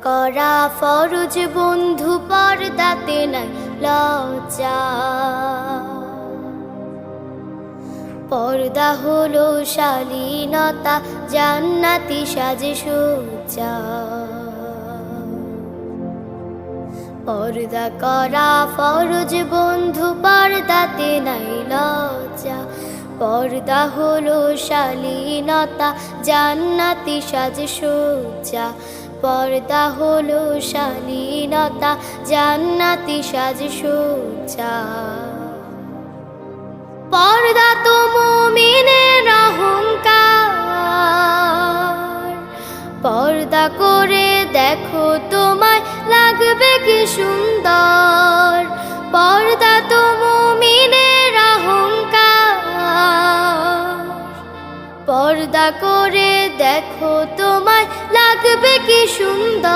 করা ফরজ বন্ধু, পর্দাতে নাই লজ্জা। পর্দা হলো শালীনতা, জান্নাতি সাজসজ্জা। পর্দা করা ফরজ বন্ধু, পর্দাতে নাই লজ্জা। পর্দা হলো শালীনতা, জান্নাতি সাজসজ্জা। পর্দা হলো শালীনতা, জান্নাতি সাজসজ্জা। পর্দা তো মুমিনের অহংকার, পর্দা করে দেখো তোমায় লাগবে কি সুন্দর। পর্দা তো মুমিনের অহংকার, পর্দা করে দেখো তোমায় লাগবে কি সুন্দর।